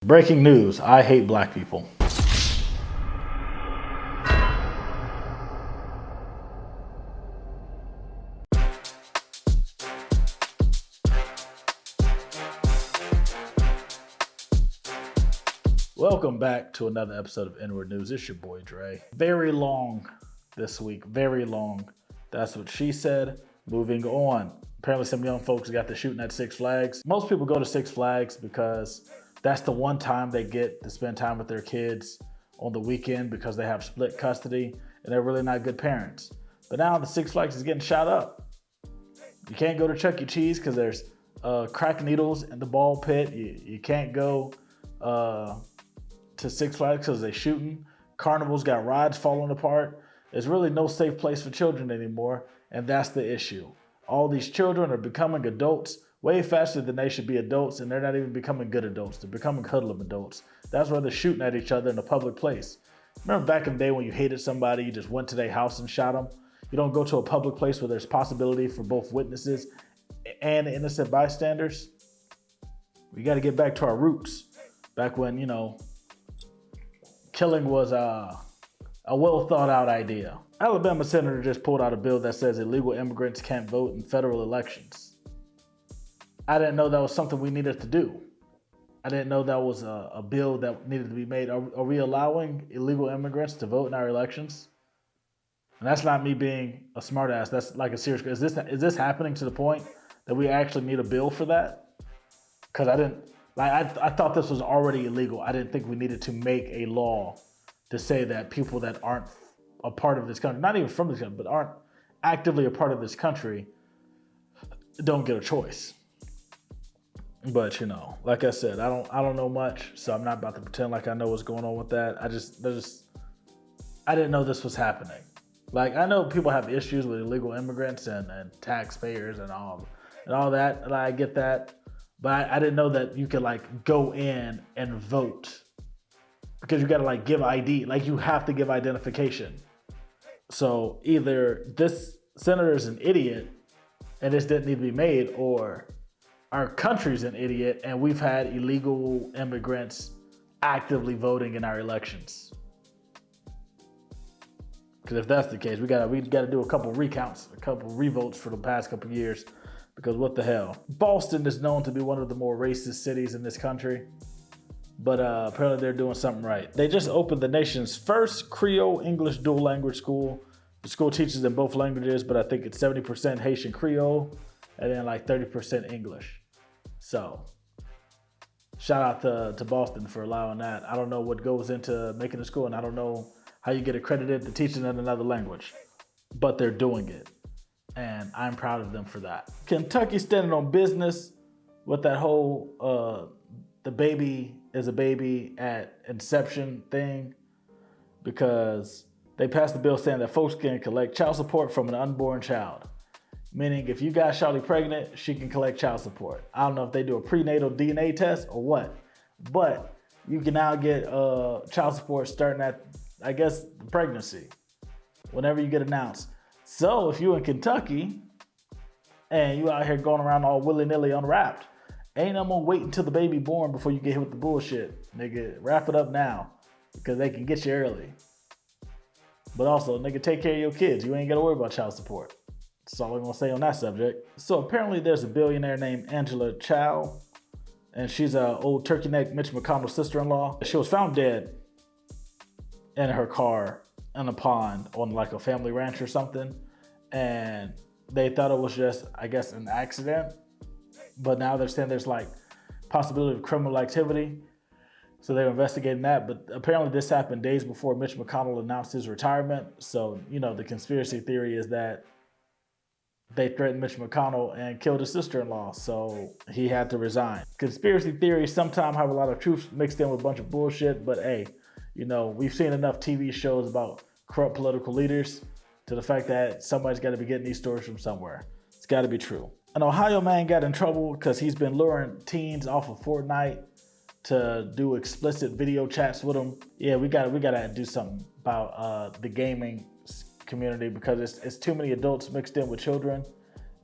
Breaking news, I hate black people. Welcome back to another episode of Inword News. It's your boy Dre. Very long this week, very long. That's what she said. Moving on. Apparently some young folks got to shooting at Six Flags. Most people go to Six Flags because that's the one time they get to spend time with their kids on the weekend because they have split custody and they're really not good parents. But now the Six Flags is getting shot up. You can't go to Chuck E. Cheese because there's crack needles in the ball pit. You can't go to Six Flags because they're shooting. Carnival's got rides falling apart. There's really no safe place for children anymore, and that's the issue. All these children are becoming adults way faster than they should be adults, and they're not even becoming good adults. They're becoming hoodlum adults. That's why they're shooting at each other in a public place. Remember back in the day when you hated somebody, you just went to their house and shot them? You don't go to a public place where there's possibility for both witnesses and innocent bystanders? We got to get back to our roots. Back when, killing was a well thought out idea. Alabama senator just pulled out a bill that says illegal immigrants can't vote in federal elections. I didn't know that was something we needed to do. I didn't know that was a bill that needed to be made. Are we allowing illegal immigrants to vote in our elections? And that's not me being a smartass. That's like a serious. Is this happening to the point that we actually need a bill for that? Because I thought this was already illegal. I didn't think we needed to make a law to say that people that aren't a part of this country, not even from this country, but aren't actively a part of this country, don't get a choice. But like I said, I don't know much, so I'm not about to pretend like I know what's going on with that. I didn't know this was happening. Like, I know people have issues with illegal immigrants and taxpayers and all that, and I get that. But I didn't know that you could go in and vote because you got to give ID. You have to give identification. So either this senator is an idiot and this didn't need to be made, or our country's an idiot and we've had illegal immigrants actively voting in our elections. Because if that's the case, we got to do a couple recounts, a couple revotes for the past couple years. Because what the hell? Boston is known to be one of the more racist cities in this country. But apparently they're doing something right. They just opened the nation's first Creole English dual language school. The school teaches in both languages, but I think it's 70% Haitian Creole and then 30% English. So shout out to Boston for allowing that. I don't know what goes into making a school, and I don't know how you get accredited to teaching in another language, but they're doing it. And I'm proud of them for that. Kentucky's standing on business with that whole the baby is a baby at inception thing, because they passed the bill saying that folks can collect child support from an unborn child. Meaning if you got Charlie pregnant, she can collect child support. I don't know if they do a prenatal DNA test or what, but you can now get child support starting at, I guess, pregnancy, whenever you get announced. So if you in Kentucky and you out here going around all willy-nilly unwrapped, ain't no more wait until the baby born before you get hit with the bullshit. Nigga, wrap it up now because they can get you early. But also, nigga, take care of your kids. You ain't got to worry about child support. That's all I'm going to say on that subject. So apparently there's a billionaire named Angela Chow, and she's an old turkey neck Mitch McConnell's sister-in-law. She was found dead in her car in a pond on a family ranch or something, and they thought it was just, I guess, an accident, but now they're saying there's possibility of criminal activity, so they're investigating that. But apparently this happened days before Mitch McConnell announced his retirement, so the conspiracy theory is that they threatened Mitch McConnell and killed his sister-in-law, so he had to resign. Conspiracy theories sometimes have a lot of truth mixed in with a bunch of bullshit, but hey, we've seen enough TV shows about corrupt political leaders to the fact that somebody's got to be getting these stories from somewhere. It's got to be true. An Ohio man got in trouble because he's been luring teens off of Fortnite to do explicit video chats with them. Yeah, we got to do something about the gaming community because it's too many adults mixed in with children,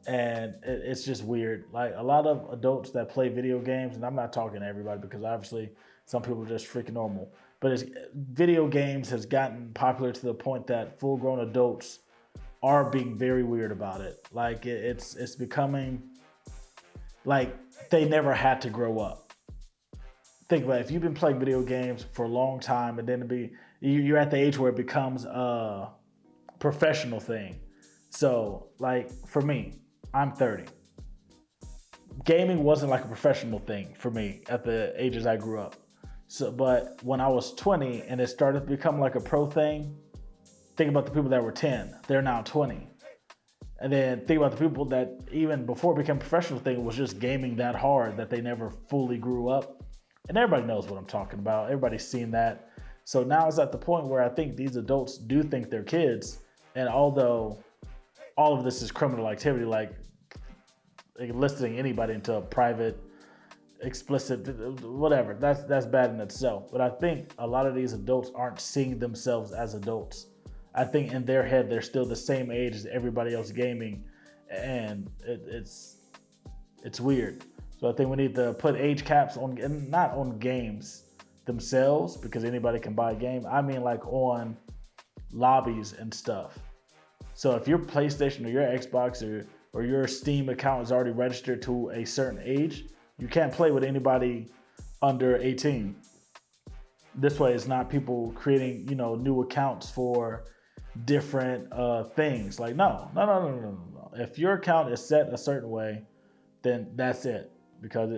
and it's just weird. A lot of adults that play video games, and I'm not talking to everybody because obviously Some people are just freaking normal. But video games has gotten popular to the point that full-grown adults are being very weird about it. Like it's becoming like they never had to grow up. Think about it. If you've been playing video games for a long time, and then you're at the age where it becomes a professional thing. So like for me, I'm 30. Gaming wasn't like a professional thing for me at the ages I grew up. So, but when I was 20 and it started to become like a pro thing, think about the people that were 10, they're now 20. And then think about the people that even before it became a professional thing was just gaming that hard that they never fully grew up. And everybody knows what I'm talking about. Everybody's seen that. So now it's at the point where I think these adults do think they're kids. And although all of this is criminal activity, like enlisting anybody into a private, explicit, whatever, that's bad in itself. But I think a lot of these adults aren't seeing themselves as adults. I think in their head they're still the same age as everybody else gaming, and it's weird. So I think we need to put age caps on, and not on games themselves, because anybody can buy a game. I mean like on lobbies and stuff. So if your PlayStation or your Xbox or your Steam account is already registered to a certain age, you can't play with anybody under 18. This way it's not people creating, new accounts for different things. Like, no. If your account is set a certain way, then that's it. Because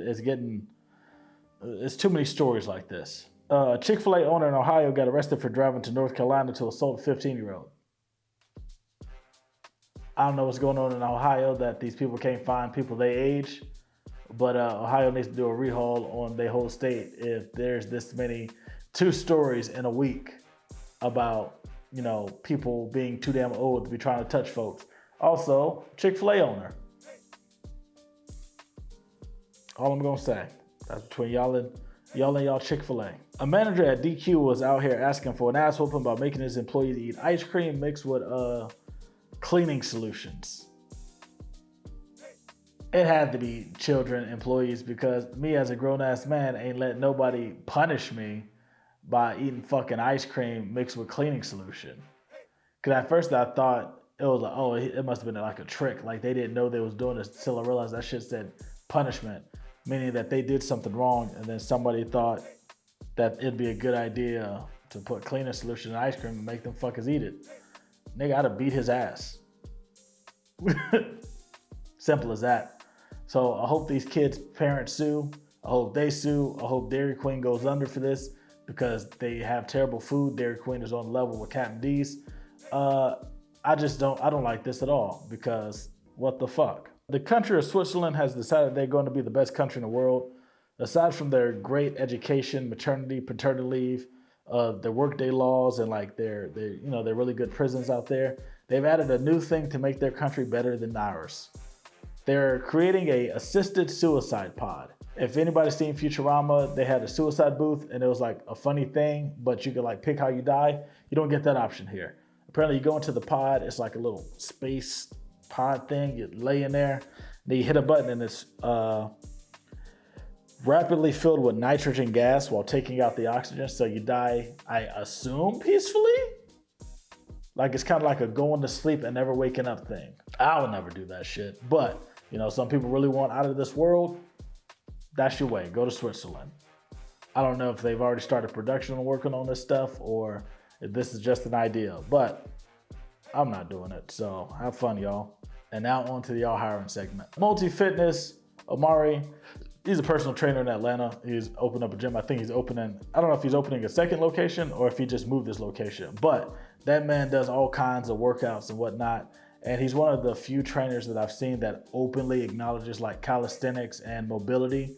it's too many stories like this. A Chick-fil-A owner in Ohio got arrested for driving to North Carolina to assault a 15-year-old. I don't know what's going on in Ohio that these people can't find people their age, but Ohio needs to do a rehaul on their whole state if there's this many 2 stories in a week about, people being too damn old to be trying to touch folks. Also, Chick-fil-A owner. All I'm gonna say. That's between y'all and y'all Chick-fil-A. A manager at DQ was out here asking for an ass whooping by making his employees eat ice cream mixed with cleaning solutions. It had to be children employees, because me as a grown-ass man ain't letting nobody punish me by eating fucking ice cream mixed with cleaning solution. Because at first I thought it was like, it must have been like a trick. Like they didn't know they was doing this until I realized that shit said punishment, meaning that they did something wrong and then somebody thought that it'd be a good idea to put cleaning solution in ice cream and make them fuckers eat it. Nigga, I'd have beat his ass. Simple as that. So I hope these kids' parents sue. I hope they sue. I hope Dairy Queen goes under for this, because they have terrible food. Dairy Queen is on level with Captain D's. I don't like this at all, because what the fuck? The country of Switzerland has decided they're going to be the best country in the world. Aside from their great education, maternity, paternity leave, their workday laws, and like their really good prisons out there, they've added a new thing to make their country better than ours. They're creating a assisted suicide pod. If anybody's seen Futurama, they had a suicide booth and it was like a funny thing, but you could like pick how you die. You don't get that option here. Apparently you go into the pod, it's like a little space pod thing. You lay in there, then you hit a button and it's rapidly filled with nitrogen gas while taking out the oxygen. So you die, I assume, peacefully? Like it's kind of like a going to sleep and never waking up thing. I would never do that shit. But, some people really want out of this world. That's your way. Go to Switzerland. I don't know if they've already started production and working on this stuff or if this is just an idea, but I'm not doing it. So have fun, y'all. And now on to the y'all hiring segment. Multi-Fitness, Omari, he's a personal trainer in Atlanta. He's opened up a gym. I think I don't know if he's opening a second location or if he just moved his location, but that man does all kinds of workouts and whatnot. And he's one of the few trainers that I've seen that openly acknowledges like calisthenics and mobility.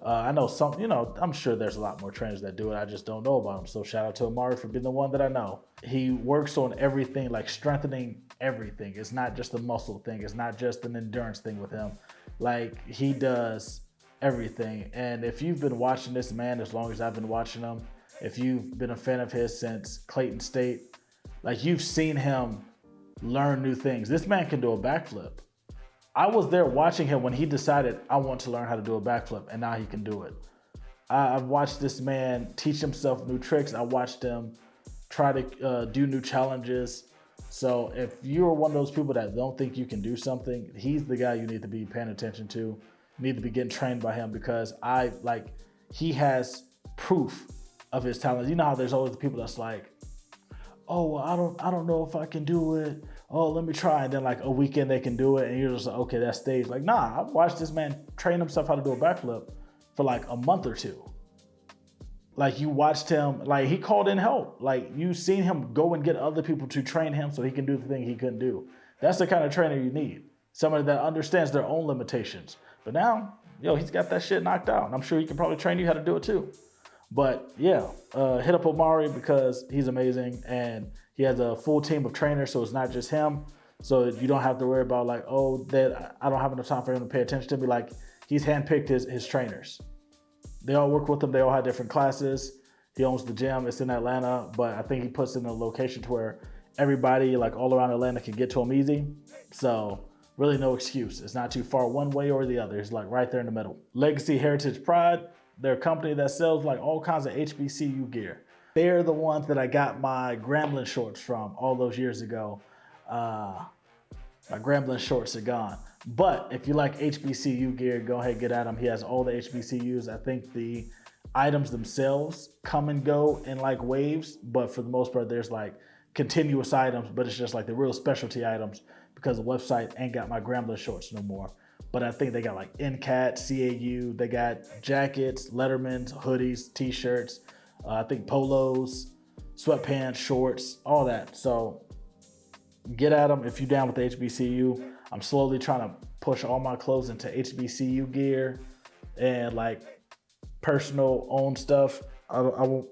I know some, I'm sure there's a lot more trainers that do it. I just don't know about them. So shout out to Omari for being the one that I know. He works on everything, like strengthening everything. It's not just a muscle thing. It's not just an endurance thing with him. Like he does everything. And if you've been watching this man as long as I've been watching him, if you've been a fan of his since Clayton State, like you've seen him learn new things. This man can do a backflip. I was there watching him when he decided I want to learn how to do a backflip, and now he can do it. I've watched this man teach himself new tricks. I watched him try to do new challenges. So if you're one of those people that don't think you can do something, he's the guy you need to be paying attention to. You need to be getting trained by him, because he has proof of his talent. You know how there's always the people that's like, oh, well, I don't know if I can do it. Oh, let me try. And then like a weekend they can do it. And you're just like, okay, that's stage. Like, nah, I've watched this man train himself how to do a backflip for like a month or two. Like, you watched him, like, he called in help. Like, you seen him go and get other people to train him so he can do the thing he couldn't do. That's the kind of trainer you need. Somebody that understands their own limitations. But now, he's got that shit knocked out. And I'm sure he can probably train you how to do it too. But yeah, hit up Omari because he's amazing. And he has a full team of trainers, so it's not just him. So you don't have to worry about like, oh, that I don't have enough time for him to pay attention to me. Like, he's handpicked his trainers. They all work with him. They all have different classes. He owns the gym. It's in Atlanta, but I think he puts it in a location to where everybody like all around Atlanta can get to him easy. So really no excuse. It's not too far one way or the other. It's like right there in the middle. Legacy Heritage Pride. They're a company that sells like all kinds of HBCU gear. They're the ones that I got my Grambling shorts from all those years ago. My Grambling shorts are gone. But if you like HBCU gear, go ahead and get at him. He has all the HBCUs. I think the items themselves come and go in like waves, but for the most part, there's like continuous items, but it's just like the real specialty items because the website ain't got my Grambling shorts no more. But I think they got like NCAT, CAU, they got jackets, Lettermans, hoodies, t-shirts, I think polos, sweatpants, shorts, all that. So get at them if you're down with the HBCU. I'm slowly trying to push all my clothes into HBCU gear and like personal owned stuff. I'm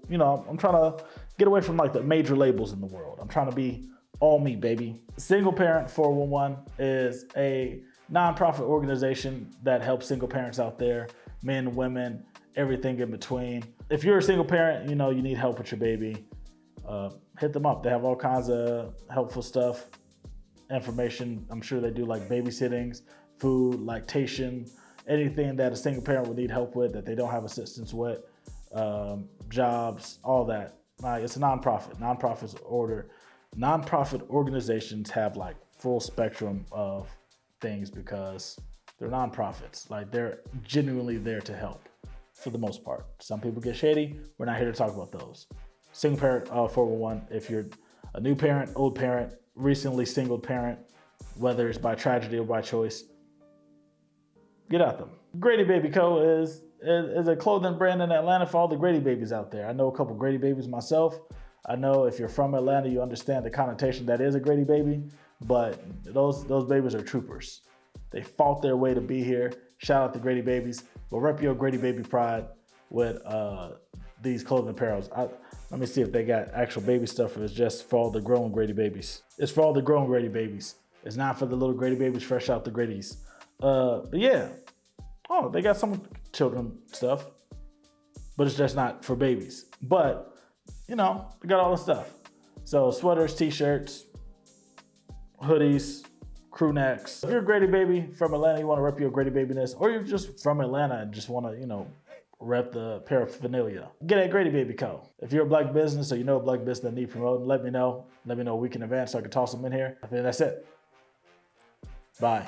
trying to get away from like the major labels in the world. I'm trying to be all me, baby. Single Parent 411 is a nonprofit organization that helps single parents out there, men, women, everything in between. If you're a single parent, you need help with your baby, hit them up. They have all kinds of helpful stuff, information. I'm sure they do like babysittings, food, lactation, anything that a single parent would need help with that they don't have assistance with, jobs, all that. It's a nonprofit. Nonprofit organizations have like full spectrum of things because they're nonprofits. Like, they're genuinely there to help for the most part. Some people get shady. We're not here to talk about those. Single Parent 411, if you're a new parent, old parent, recently single parent, whether it's by tragedy or by choice, get at them. Grady Baby Co. is a clothing brand in Atlanta for all the Grady babies out there. I know a couple Grady babies myself. I know if you're from Atlanta, you understand the connotation that is a Grady baby, but those babies are troopers. They fought their way to be here. Shout out to Grady babies. We'll rep your Grady Baby pride with these clothing apparels. Let me see if they got actual baby stuff or it's just for all the grown Grady babies. It's for all the grown Grady babies. It's not for the little Grady babies fresh out the Grady's. But yeah. Oh, they got some children stuff, but it's just not for babies. But, they got all the stuff. So sweaters, t-shirts, hoodies, crew necks. If you're a Grady baby from Atlanta, you want to rep your Grady babiness, or you're just from Atlanta and just want to, rep the paraphernalia, get at Grady Baby Co. If you're a black business or you know a black business that need promoting, let me know. Let me know a week in advance so I can toss them in here. I think that's it. Bye.